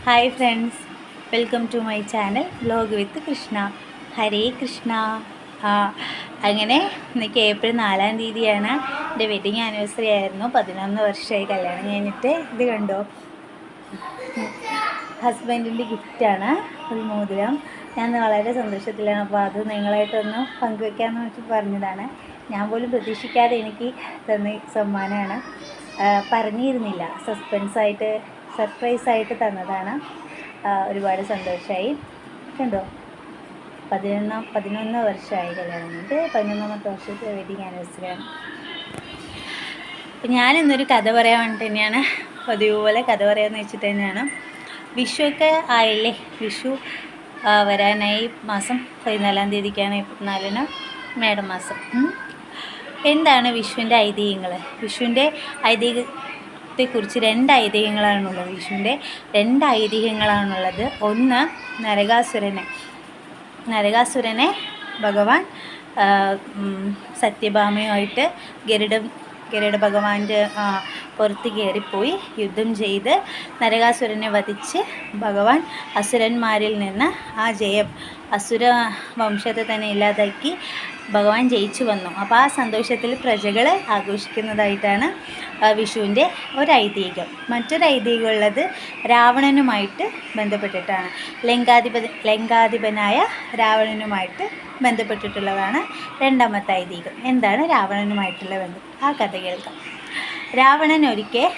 Hi friends, welcome to my channel vlog with Krishna. Hare Krishna. അങ്ങനെ ഇന്നേക്ക് April 4-ാം തീയതിയാണ്. എൻ്റെ വെഡിങ് ആനിവേഴ്സറി ആയിരുന്നു. 11 വർഷമായി കല്യാണം കഴിഞ്ഞിട്ട്. ഇത് കണ്ടോ, ഹസ്ബൻഡിൻ്റെ ഗിഫ്റ്റാണ് ഒരു മോതിരം. ഞാൻ വളരെ സന്തോഷത്തിലാണ്. അപ്പോൾ അത് നിങ്ങളായിട്ടൊന്ന് പങ്കുവെക്കാമെന്ന് വെച്ച് പറഞ്ഞതാണ്. ഞാൻ പോലും പ്രതീക്ഷിക്കാതെ എനിക്ക് തന്ന സമ്മാനമാണ്. പറഞ്ഞിരുന്നില്ല, സർപ്രൈസായിട്ട് തന്നതാണ്. ഒരുപാട് സന്തോഷമായി. കണ്ടോ, 11 വർഷമായി കല്യാണം കഴിഞ്ഞിട്ട്. 11ാമത്തെ വർഷത്തെ വെഡിങ് ആനിവേഴ്സറിയാണ്. അപ്പം ഞാനിന്നൊരു കഥ പറയാൻ വേണ്ടി തന്നെയാണ്, പതിവ് പോലെ കഥ പറയാമെന്ന് വെച്ചിട്ട് തന്നെയാണ്. വിഷുവൊക്കെ ആയില്ലേ, വിഷു വരാനായി. മാസം 14-ാം തീയതിക്കാണ്, ഏപ്രിൽ 4-ന് മേടമാസം. എന്താണ് വിഷുവിൻ്റെ ഐതിഹ്യങ്ങൾ? വിഷുവിൻ്റെ ഐതിഹ്യത്തെക്കുറിച്ച് 2 ഐതിഹ്യങ്ങളാണുള്ളത്. വിഷുവിൻ്റെ 2 ഐതിഹ്യങ്ങളാണുള്ളത്. ഒന്ന്, നരകാസുരനെ ഭഗവാൻ സത്യഭാമയുമായിട്ട് ഗരുഡ ഭഗവാന്റെ പുറത്ത് കയറിപ്പോയി യുദ്ധം ചെയ്ത് നരകാസുരനെ വധിച്ച് ഭഗവാൻ അസുരന്മാരിൽ നിന്ന് ആ ജയം, അസുര വംശത്തെ തന്നെ ഇല്ലാതാക്കി ഭഗവാൻ ജയിച്ചു വന്നു. അപ്പോൾ ആ സന്തോഷത്തിൽ പ്രജകൾ ആഘോഷിക്കുന്നതായിട്ടാണ് വിഷുവിൻ്റെ ഒരു ഐതിഹ്യം. മറ്റൊരു ഐതിഹ്യം ഉള്ളത് രാവണനുമായിട്ട് ബന്ധപ്പെട്ടിട്ടാണ്. ലങ്കാധിപനായ രാവണനുമായിട്ട് ബന്ധപ്പെട്ടിട്ടുള്ളതാണ് 2ാമത്തെ ഐതിഹ്യം. എന്താണ് രാവണനുമായിട്ടുള്ള ബന്ധം? ആ കഥ കേൾക്കാം. രാവണൻ ഒരിക്കൽ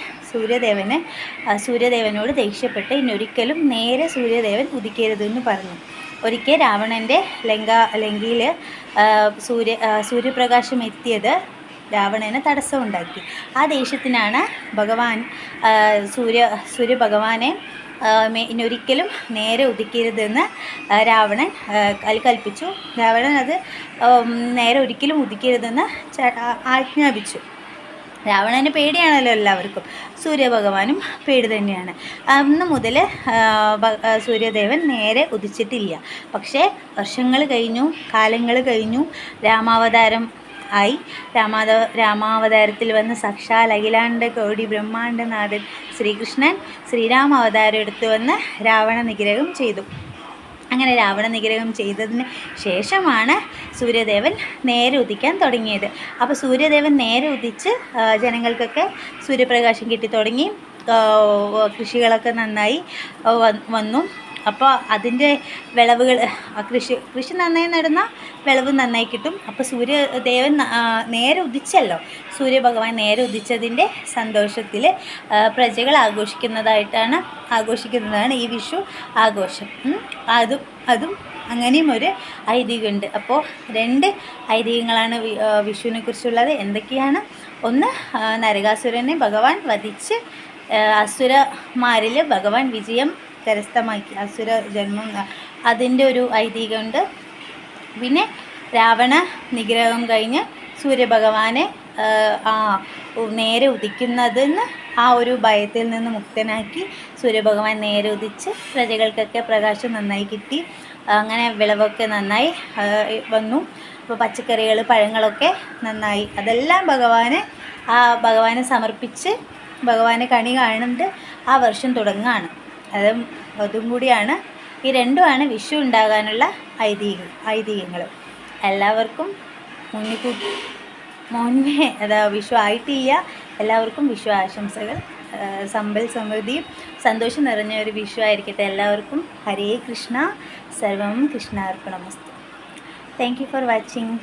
സൂര്യദേവനോട് ദേഷ്യപ്പെട്ട് ഇന്നൊരിക്കലും നേരെ സൂര്യദേവൻ ഉദിക്കരുതെന്ന് പറഞ്ഞു. ഒരിക്കൽ രാവണൻ്റെ ലങ്കയിൽ സൂര്യപ്രകാശം എത്തിയത് രാവണന് തടസ്സമുണ്ടാക്കി. ആ ദേഷ്യത്തിനാണ് ഭഗവാൻ സൂര്യഭഗവാനെ ഇന്നൊരിക്കലും നേരെ ഉദിക്കരുതെന്ന് രാവണൻ കൽപ്പിച്ചു. രാവണൻ അത് നേരെ ഒരിക്കലും ഉദിക്കരുതെന്ന് ആജ്ഞാപിച്ചു. രാവണന് പേടിയാണല്ലോ എല്ലാവർക്കും, സൂര്യഭഗവാനും പേടി തന്നെയാണ്. അന്ന് മുതൽ സൂര്യദേവൻ നേരെ ഉദിച്ചിട്ടില്ല. പക്ഷേ വർഷങ്ങൾ കഴിഞ്ഞു, കാലങ്ങൾ കഴിഞ്ഞു, രാമാവതാരം ആയി. രാമാവതാരത്തിൽ വന്ന് സാക്ഷാൽ അഖിലാണ്ട കോടി ബ്രഹ്മാണ്ടനാഥൻ ശ്രീകൃഷ്ണൻ ശ്രീരാമ അവതാരം എടുത്തു വന്ന് രാവണ നിഗ്രഹം ചെയ്തു. അങ്ങനെ രാവണ നിഗ്രഹം ചെയ്തതിന് ശേഷമാണ് സൂര്യദേവൻ നേരെ ഉദിക്കാൻ തുടങ്ങിയത്. അപ്പോൾ സൂര്യദേവൻ നേരെ ഉദിച്ച് ജനങ്ങൾക്കൊക്കെ സൂര്യപ്രകാശം കിട്ടിത്തുടങ്ങി. കൃഷികളൊക്കെ നന്നായി വന്നു. അപ്പോൾ അതിൻ്റെ വിളവുകൾ, കൃഷി നന്നായി നടന്ന വിളവ് നന്നായി കിട്ടും. അപ്പോൾ സൂര്യദേവൻ നേരെ ഉദിച്ചല്ലോ, സൂര്യഭഗവാൻ നേരെ ഉദിച്ചതിൻ്റെ സന്തോഷത്തിൽ പ്രജകൾ ആഘോഷിക്കുന്നതാണ് ഈ വിഷു ആഘോഷം. അതും അങ്ങനെയും ഒരു ഐതിഹ്യമുണ്ട്. അപ്പോൾ 2 ഐതിഹ്യങ്ങളാണ് വിഷുവിനെ കുറിച്ചുള്ളത്. എന്തൊക്കെയാണ്? ഒന്ന്, നരകാസുരനെ ഭഗവാൻ വധിച്ച് അസുരന്മാരിൽ ഭഗവാൻ വിജയം കരസ്ഥമാക്കി, അസുര ജന്മം, അതിൻ്റെ ഒരു ഐതിഹ്യമുണ്ട്. പിന്നെ രാവണ നിഗ്രഹം കഴിഞ്ഞ് സൂര്യഭഗവാനെ നേരെ ഉദിക്കുന്നതെന്ന് ആ ഒരു ഭയത്തിൽ നിന്ന് മുക്തനാക്കി സൂര്യഭഗവാൻ നേരെ ഉദിച്ച് പ്രജകൾക്കൊക്കെ പ്രകാശം നന്നായി കിട്ടി. അങ്ങനെ വിളവൊക്കെ നന്നായി വന്നു. അപ്പോൾ പച്ചക്കറികൾ, പഴങ്ങളൊക്കെ നന്നായി. അതെല്ലാം ഭഗവാനെ സമർപ്പിച്ച് ഭഗവാനെ കണി കാണുന്നുണ്ട് ആ വർഷം തുടങ്ങുകയാണ്. അതും കൂടിയാണ്, ഈ 2ാണ് വിഷു ഉണ്ടാകാനുള്ള ഐതിഹ്യങ്ങൾ. എല്ലാവർക്കും വിഷു ആയിട്ടില്ല, എല്ലാവർക്കും വിഷു ആശംസകൾ. സമ്പൽ സമൃദ്ധിയും സന്തോഷം നിറഞ്ഞ ഒരു വിഷു ആയിരിക്കട്ടെ എല്ലാവർക്കും. ഹരേ കൃഷ്ണ. സർവം കൃഷ്ണാർപ്പണമസ്തു. Thank you for watching.